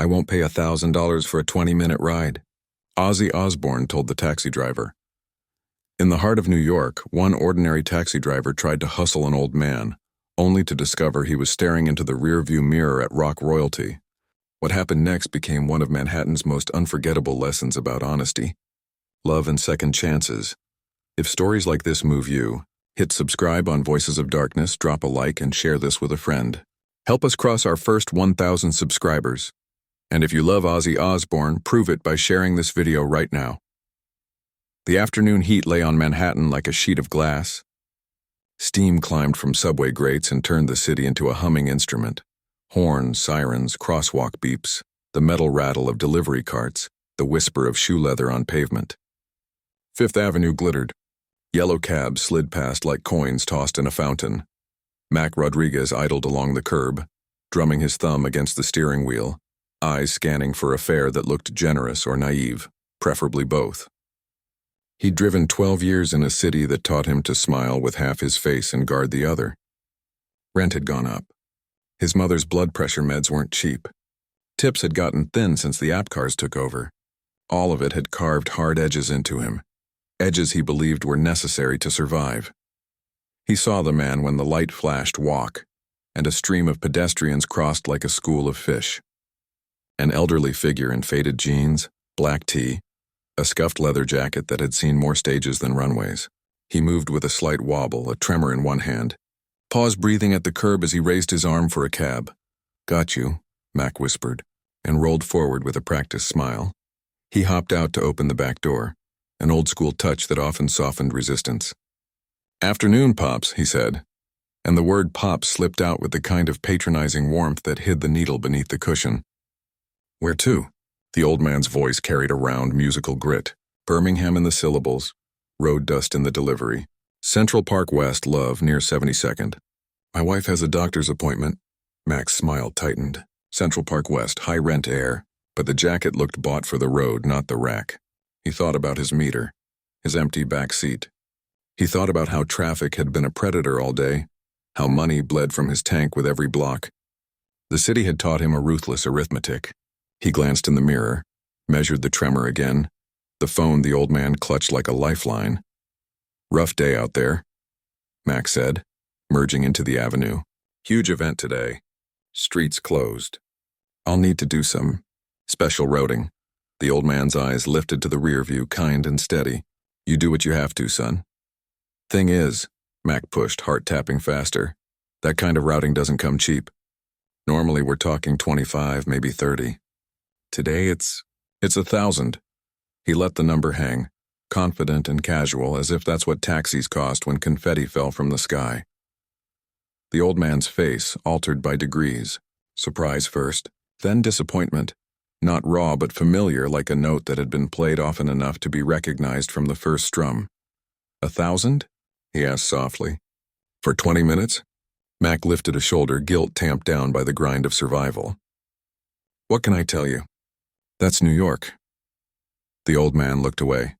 I won't pay $1,000 for a 20-minute ride, Ozzy Osbourne told the taxi driver. In the heart of New York, one ordinary taxi driver tried to hustle an old man, only to discover he was staring into the rearview mirror at rock royalty. What happened next became one of Manhattan's most unforgettable lessons about honesty, love, and second chances. If stories like this move you, hit subscribe on Voices of Darkness, drop a like, and share this with a friend. Help us cross our first 1,000 subscribers. And if you love Ozzy Osbourne, prove it by sharing this video right now. The afternoon heat lay on Manhattan like a sheet of glass. Steam climbed from subway grates and turned the city into a humming instrument. Horns, sirens, crosswalk beeps, the metal rattle of delivery carts, the whisper of shoe leather on pavement. Fifth Avenue glittered. Yellow cabs slid past like coins tossed in a fountain. Mac Rodriguez idled along the curb, drumming his thumb against the steering wheel, eyes scanning for a fare that looked generous or naive, preferably both. He'd driven 12 years in a city that taught him to smile with half his face and guard the other. Rent had gone up. His mother's blood pressure meds weren't cheap. Tips had gotten thin since the app cars took over. All of it had carved hard edges into him, edges he believed were necessary to survive. He saw the man when the light flashed walk, and a stream of pedestrians crossed like a school of fish. An elderly figure in faded jeans, black tee, a scuffed leather jacket that had seen more stages than runways. He moved with a slight wobble, a tremor in one hand, paused breathing at the curb as he raised his arm for a cab. "Got you," Mac whispered, and rolled forward with a practiced smile. He hopped out to open the back door, an old-school touch that often softened resistance. "Afternoon, Pops," he said, and the word Pops slipped out with the kind of patronizing warmth that hid the needle beneath the cushion. "Where to?" The old man's voice carried a round musical grit. Birmingham in the syllables, road dust in the delivery. "Central Park West, love, near 72nd. My wife has a doctor's appointment." Mac's smile tightened. Central Park West, high rent air, but the jacket looked bought for the road, not the rack. He thought about his meter, his empty back seat. He thought about how traffic had been a predator all day, how money bled from his tank with every block. The city had taught him a ruthless arithmetic. He glanced in the mirror, measured the tremor again, the phone the old man clutched like a lifeline. "Rough day out there," Mac said, merging into the avenue. "Huge event today. Streets closed. I'll need to do some special roading." The old man's eyes lifted to the rear view, kind and steady. "You do what you have to, son." "Thing is," Mac pushed, heart tapping faster, "that kind of routing doesn't come cheap. Normally we're talking 25, maybe 30. Today it's 1,000. He let the number hang, confident and casual, as if that's what taxis cost when confetti fell from the sky. The old man's face altered by degrees. Surprise first, then disappointment. Not raw but familiar, like a note that had been played often enough to be recognized from the first strum. 1,000? He asked softly. "For 20 minutes? Mac lifted a shoulder, guilt tamped down by the grind of survival. "What can I tell you? That's New York." The old man looked away,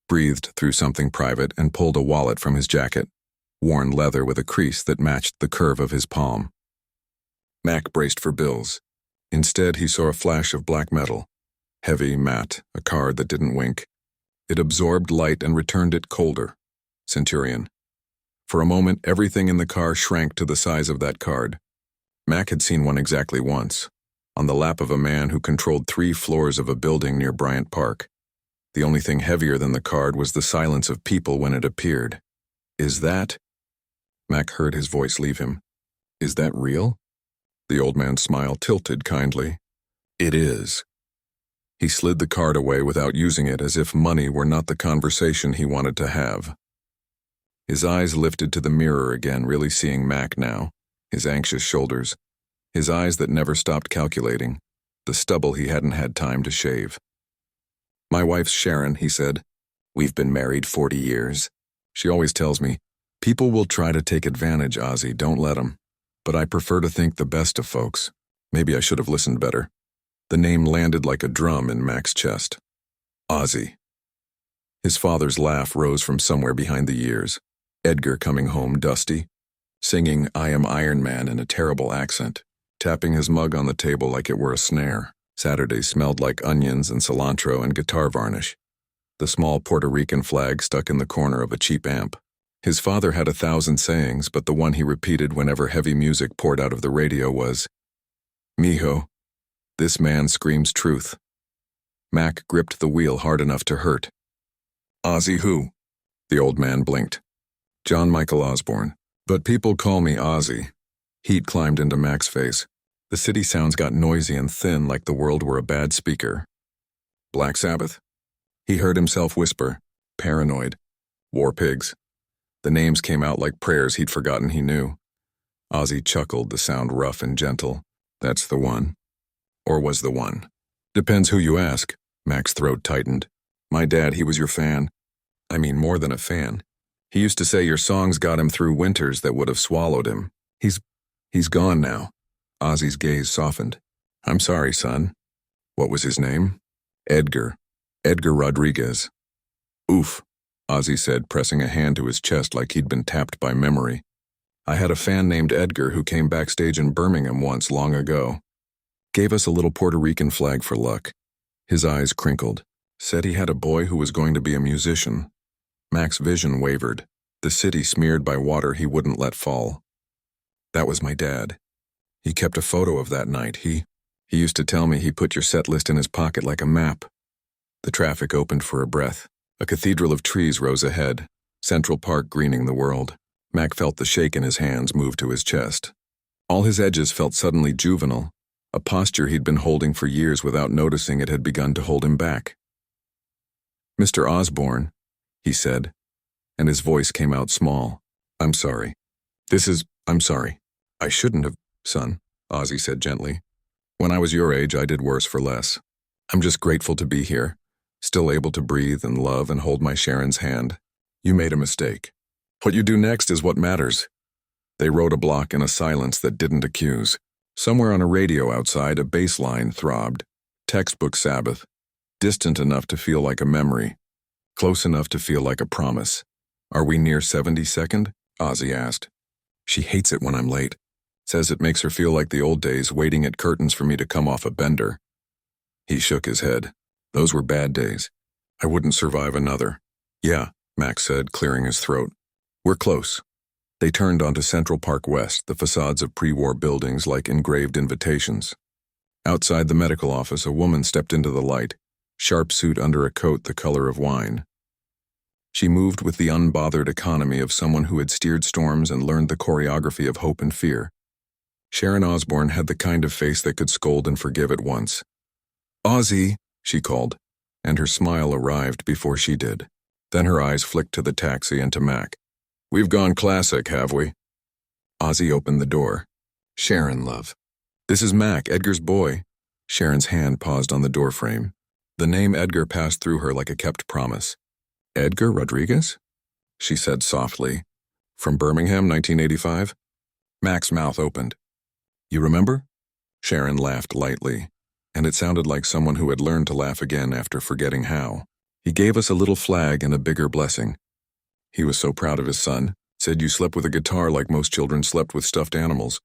breathed through something private, and pulled a wallet from his jacket, worn leather with a crease that matched the curve of his palm. Mac braced for bills. Instead, he saw a flash of black metal, heavy, matte, a card that didn't wink. It absorbed light and returned it colder. Centurion. For a moment, everything in the car shrank to the size of that card. Mac had seen one exactly once, on the lap of a man who controlled 3 floors of a building near Bryant Park. The only thing heavier than the card was the silence of people when it appeared. "Is that?" Mac heard his voice leave him. "Is that real?" The old man's smile tilted kindly. "It is." He slid the card away without using it, as if money were not the conversation he wanted to have. His eyes lifted to the mirror again, really seeing Mac now, his anxious shoulders, his eyes that never stopped calculating, the stubble he hadn't had time to shave. "My wife's Sharon," he said. "We've been married 40 years. She always tells me, 'People will try to take advantage, Ozzy, don't let them.' But I prefer to think the best of folks. Maybe I should have listened better." The name landed like a drum in Mac's chest. Ozzy. His father's laugh rose from somewhere behind the years. Edgar coming home dusty, singing "I Am Iron Man" in a terrible accent, tapping his mug on the table like it were a snare. Saturdays smelled like onions and cilantro and guitar varnish. The small Puerto Rican flag stuck in the corner of a cheap amp. His father had 1,000 sayings, but the one he repeated whenever heavy music poured out of the radio was, "Mijo, this man screams truth." Mac gripped the wheel hard enough to hurt. "Ozzy who?" The old man blinked. "John Michael Osbourne. But people call me Ozzy." Heat climbed into Mac's face. The city sounds got noisy and thin like the world were a bad speaker. "Black Sabbath?" He heard himself whisper, "Paranoid." "War Pigs." The names came out like prayers he'd forgotten he knew. Ozzy chuckled, the sound rough and gentle. "That's the one." Or was the one? "Depends who you ask." Mac's throat tightened. "My dad, he was your fan. I mean, more than a fan. He used to say your songs got him through winters that would have swallowed him. He's gone now." Ozzy's gaze softened. "I'm sorry, son." "What was his name?" "Edgar. Edgar Rodriguez." "Oof," Ozzy said, pressing a hand to his chest like he'd been tapped by memory. "I had a fan named Edgar who came backstage in Birmingham once long ago. Gave us a little Puerto Rican flag for luck." His eyes crinkled. "Said he had a boy who was going to be a musician." Mac's vision wavered, the city smeared by water he wouldn't let fall. "That was my dad. He kept a photo of that night. He used to tell me he put your set list in his pocket like a map." The traffic opened for a breath. A cathedral of trees rose ahead, Central Park greening the world. Mac felt the shake in his hands move to his chest. All his edges felt suddenly juvenile, a posture he'd been holding for years without noticing it had begun to hold him back. "Mr. Osbourne," he said, and his voice came out small. "I'm sorry. I'm sorry. I shouldn't have, son," Ozzy said gently. "When I was your age, I did worse for less. I'm just grateful to be here, still able to breathe and love and hold my Sharon's hand. You made a mistake. What you do next is what matters." They rode a block in a silence that didn't accuse. Somewhere on a radio outside, a bass line throbbed. Textbook Sabbath. Distant enough to feel like a memory. Close enough to feel like a promise. "Are we near 72nd? Ozzy asked. "She hates it when I'm late. Says it makes her feel like the old days, waiting at curtains for me to come off a bender." He shook his head. "Those were bad days. I wouldn't survive another." "Yeah," Max said, clearing his throat. "We're close." They turned onto Central Park West, the facades of pre-war buildings like engraved invitations. Outside the medical office, a woman stepped into the light, sharp suit under a coat the color of wine. She moved with the unbothered economy of someone who had steered storms and learned the choreography of hope and fear. Sharon Osbourne had the kind of face that could scold and forgive at once. "Ozzy," she called, and her smile arrived before she did. Then her eyes flicked to the taxi and to Mac. "We've gone classic, have we?" Ozzy opened the door. "Sharon, love. This is Mac, Edgar's boy." Sharon's hand paused on the doorframe. The name Edgar passed through her like a kept promise. "Edgar Rodriguez?" she said softly. "From Birmingham, 1985? Mac's mouth opened. "You remember?" Sharon laughed lightly, and it sounded like someone who had learned to laugh again after forgetting how. "He gave us a little flag and a bigger blessing. He was so proud of his son, said you slept with a guitar like most children slept with stuffed animals."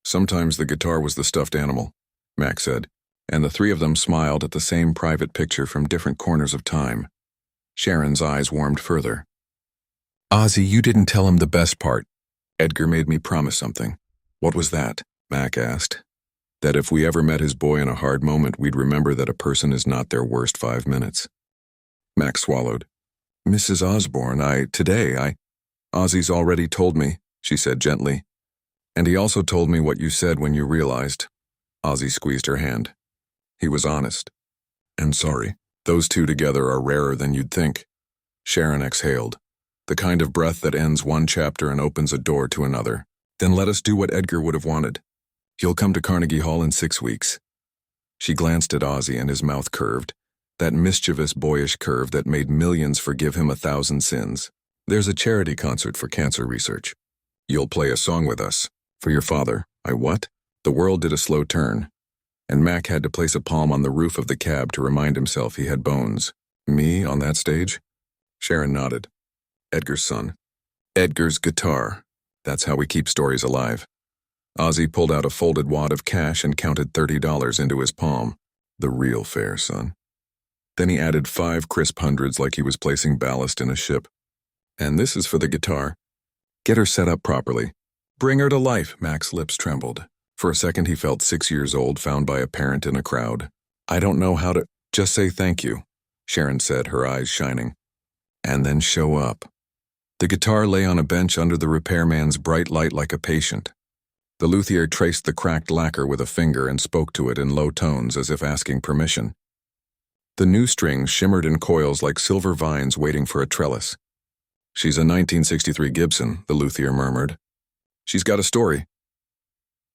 "Sometimes the guitar was the stuffed animal," Mac said, and the three of them smiled at the same private picture from different corners of time. Sharon's eyes warmed further. "Ozzy, you didn't tell him the best part. Edgar made me promise something." "What was that?" Mac asked. "That if we ever met his boy in a hard moment, we'd remember that a person is not their worst 5 minutes." Mac swallowed. "Mrs. Osbourne, Ozzy's already told me," she said gently. "And he also told me what you said when you realized." Ozzy squeezed her hand. He was honest. "And sorry. Those two together are rarer than you'd think." Sharon exhaled. The kind of breath that ends one chapter and opens a door to another. "Then let us do what Edgar would have wanted. He'll come to Carnegie Hall in 6 weeks. She glanced at Ozzy and his mouth curved, that mischievous boyish curve that made millions forgive him 1,000 sins. "There's a charity concert for cancer research. You'll play a song with us. For your father." "I what?" The world did a slow turn, and Mac had to place a palm on the roof of the cab to remind himself he had bones. "Me on that stage?" Sharon nodded. "Edgar's son. Edgar's guitar. That's how we keep stories alive." Ozzy pulled out a folded wad of cash and counted $30 into his palm. The real fare, son. Then he added 5 crisp hundreds like he was placing ballast in a ship. And this is for the guitar. Get her set up properly. Bring her to life, Mac's lips trembled. For a second he felt 6 years old, found by a parent in a crowd. I don't know how to— Just say thank you, Sharon said, her eyes shining. And then show up. The guitar lay on a bench under the repairman's bright light like a patient. The luthier traced the cracked lacquer with a finger and spoke to it in low tones as if asking permission. The new strings shimmered in coils like silver vines waiting for a trellis. She's a 1963 Gibson, the luthier murmured. She's got a story.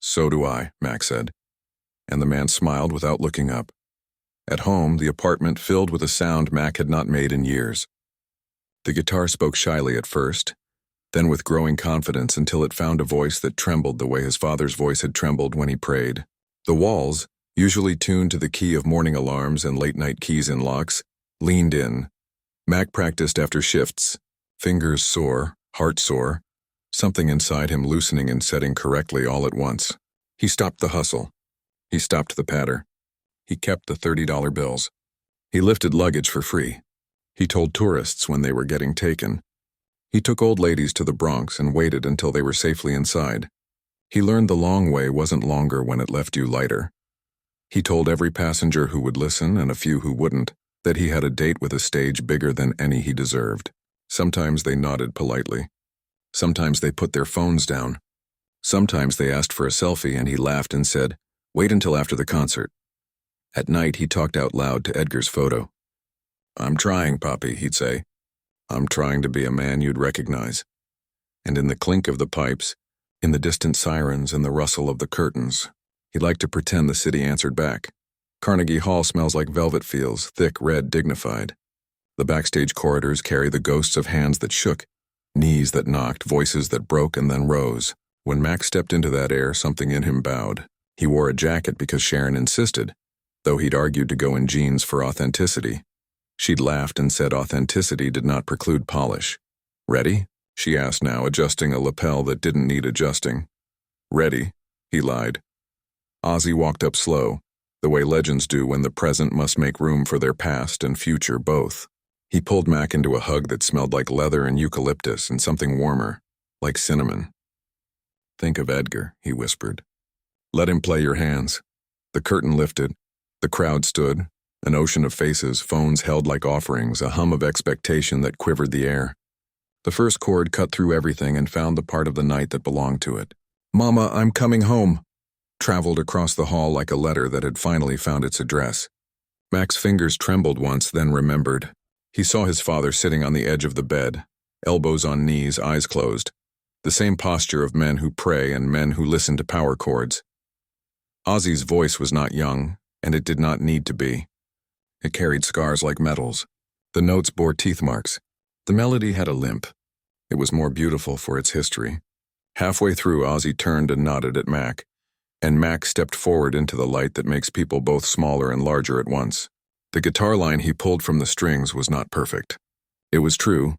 So do I, Mac said. And the man smiled without looking up. At home, the apartment filled with a sound Mac had not made in years. The guitar spoke shyly at first, then with growing confidence until it found a voice that trembled the way his father's voice had trembled when he prayed. The walls, usually tuned to the key of morning alarms and late-night keys in locks, leaned in. Mac practiced after shifts, fingers sore, heart sore, something inside him loosening and setting correctly all at once. He stopped the hustle. He stopped the patter. He kept the $30 bills. He lifted luggage for free. He told tourists when they were getting taken. He took old ladies to the Bronx and waited until they were safely inside. He learned the long way wasn't longer when it left you lighter. He told every passenger who would listen and a few who wouldn't that he had a date with a stage bigger than any he deserved. Sometimes they nodded politely. Sometimes they put their phones down. Sometimes they asked for a selfie and he laughed and said, "Wait until after the concert." At night he talked out loud to Edgar's photo. "I'm trying, Poppy," he'd say. "I'm trying to be a man you'd recognize." And in the clink of the pipes, in the distant sirens and the rustle of the curtains, he liked to pretend the city answered back. Carnegie Hall smells like velvet fields, thick, red, dignified. The backstage corridors carry the ghosts of hands that shook, knees that knocked, voices that broke and then rose. When Mac stepped into that air, something in him bowed. He wore a jacket because Sharon insisted, though he'd argued to go in jeans for authenticity. She'd laughed and said authenticity did not preclude polish. "Ready?" she asked now, adjusting a lapel that didn't need adjusting. "Ready," he lied. Ozzy walked up slow, the way legends do when the present must make room for their past and future both. He pulled Mac into a hug that smelled like leather and eucalyptus and something warmer, like cinnamon. "Think of Edgar," he whispered. "Let him play your hands." The curtain lifted. The crowd stood. An ocean of faces, phones held like offerings, a hum of expectation that quivered the air. The first chord cut through everything and found the part of the night that belonged to it. "Mama, I'm coming home," traveled across the hall like a letter that had finally found its address. Mac's fingers trembled once, then remembered. He saw his father sitting on the edge of the bed, elbows on knees, eyes closed. The same posture of men who pray and men who listen to power chords. Ozzy's voice was not young, and it did not need to be. It carried scars like metals. The notes bore teeth marks. The melody had a limp. It was more beautiful for its history. Halfway through, Ozzy turned and nodded at Mac, and Mac stepped forward into the light that makes people both smaller and larger at once. The guitar line he pulled from the strings was not perfect. It was true.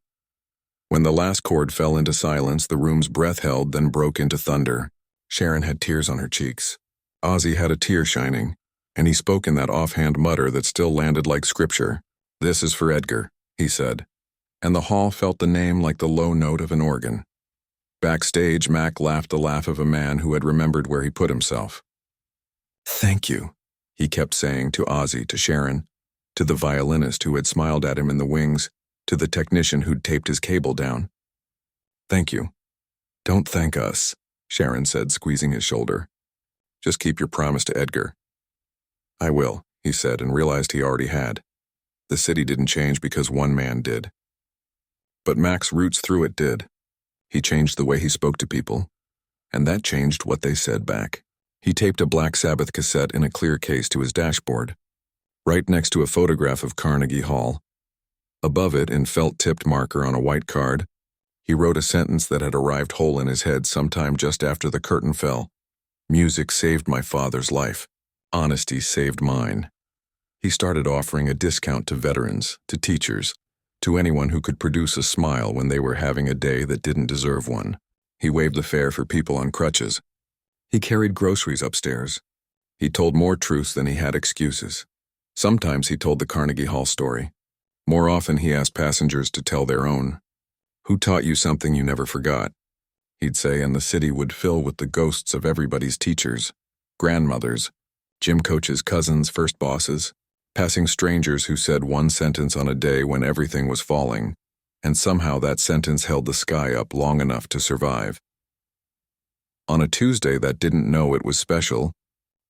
When the last chord fell into silence, the room's breath held, then broke into thunder. Sharon had tears on her cheeks. Ozzy had a tear shining, and he spoke in that offhand mutter that still landed like scripture. "This is for Edgar," he said, and the hall felt the name like the low note of an organ. Backstage, Mac laughed the laugh of a man who had remembered where he put himself. "Thank you," he kept saying to Ozzy, to Sharon, to the violinist who had smiled at him in the wings, to the technician who'd taped his cable down. "Thank you." "Don't thank us," Sharon said, squeezing his shoulder. "Just keep your promise to Edgar." "I will," he said, and realized he already had. The city didn't change because one man did. But Mac's roots through it did. He changed the way he spoke to people, and that changed what they said back. He taped a Black Sabbath cassette in a clear case to his dashboard, right next to a photograph of Carnegie Hall. Above it, in felt-tipped marker on a white card, he wrote a sentence that had arrived whole in his head sometime just after the curtain fell. "Music saved my father's life. Honesty saved mine." He started offering a discount to veterans, to teachers, to anyone who could produce a smile when they were having a day that didn't deserve one. He waived the fare for people on crutches. He carried groceries upstairs. He told more truths than he had excuses. Sometimes he told the Carnegie Hall story. More often he asked passengers to tell their own. Who taught you something you never forgot? He'd say, and the city would fill with the ghosts of everybody's teachers, grandmothers, gym coaches' cousins, first bosses, passing strangers who said one sentence on a day when everything was falling, and somehow that sentence held the sky up long enough to survive. On a Tuesday that didn't know it was special,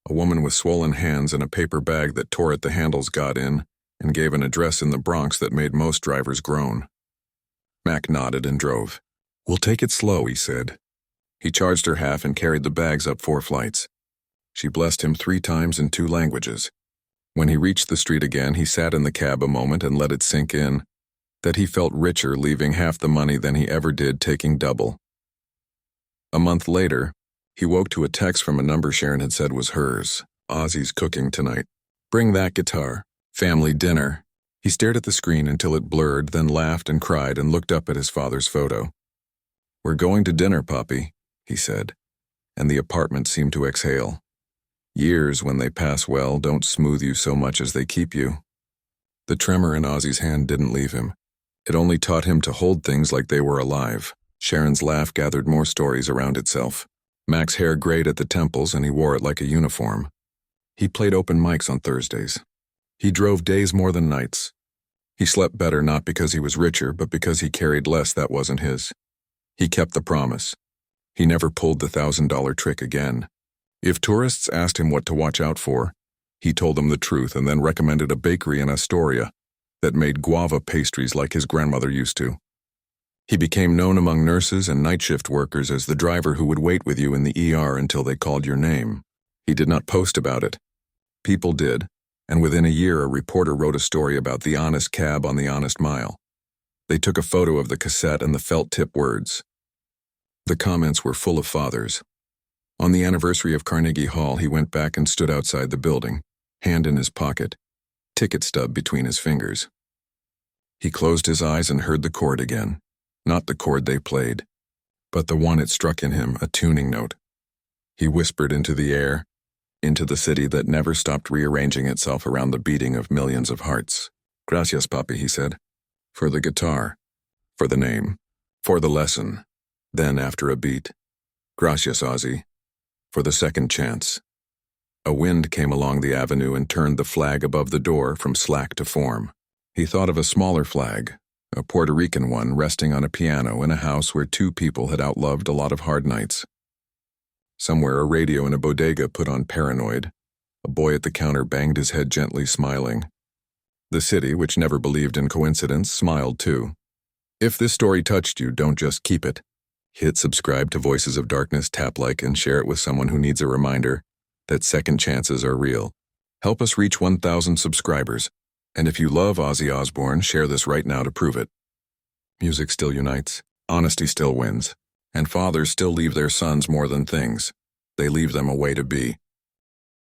a woman with swollen hands and a paper bag that tore at the handles got in and gave an address in the Bronx that made most drivers groan. Mac nodded and drove. "We'll take it slow," he said. He charged her half and carried the bags up 4 flights. She blessed him 3 times in 2 languages. When he reached the street again, he sat in the cab a moment and let it sink in that he felt richer leaving half the money than he ever did taking double. A month later, he woke to a text from a number Sharon had said was hers. "Ozzy's cooking tonight. Bring that guitar. Family dinner." He stared at the screen until it blurred, then laughed and cried and looked up at his father's photo. "We're going to dinner, Poppy," he said, and the apartment seemed to exhale. Years, when they pass well, don't smooth you so much as they keep you. The tremor in Ozzy's hand didn't leave him. It only taught him to hold things like they were alive. Sharon's laugh gathered more stories around itself. Mac's hair grayed at the temples and he wore it like a uniform. He played open mics on Thursdays. He drove days more than nights. He slept better not because he was richer, but because he carried less that wasn't his. He kept the promise. He never pulled the $1,000 trick again. If tourists asked him what to watch out for, he told them the truth and then recommended a bakery in Astoria that made guava pastries like his grandmother used to. He became known among nurses and night shift workers as the driver who would wait with you in the ER until they called your name. He did not post about it. People did, and within a year a reporter wrote a story about the honest cab on the honest mile. They took a photo of the cassette and the felt-tip words. The comments were full of fathers. On the anniversary of Carnegie Hall, he went back and stood outside the building, hand in his pocket, ticket stub between his fingers. He closed his eyes and heard the chord again. Not the chord they played, but the one it struck in him, a tuning note. He whispered into the air, into the city that never stopped rearranging itself around the beating of millions of hearts. "Gracias, Papi," he said. "For the guitar, for the name, for the lesson." Then, after a beat, "Gracias, Ozzy, for the second chance." A wind came along the avenue and turned the flag above the door from slack to form. He thought of a smaller flag, a Puerto Rican one resting on a piano in a house where 2 people had outloved a lot of hard nights. Somewhere a radio in a bodega put on Paranoid. A boy at the counter banged his head gently, smiling. The city, which never believed in coincidence, smiled too. If this story touched you, don't just keep it. Hit subscribe to Voices of Darkness, tap like, and share it with someone who needs a reminder that second chances are real. Help us reach 1,000 subscribers. And if you love Ozzy Osbourne, share this right now to prove it. Music still unites, honesty still wins, and fathers still leave their sons more than things. They leave them a way to be.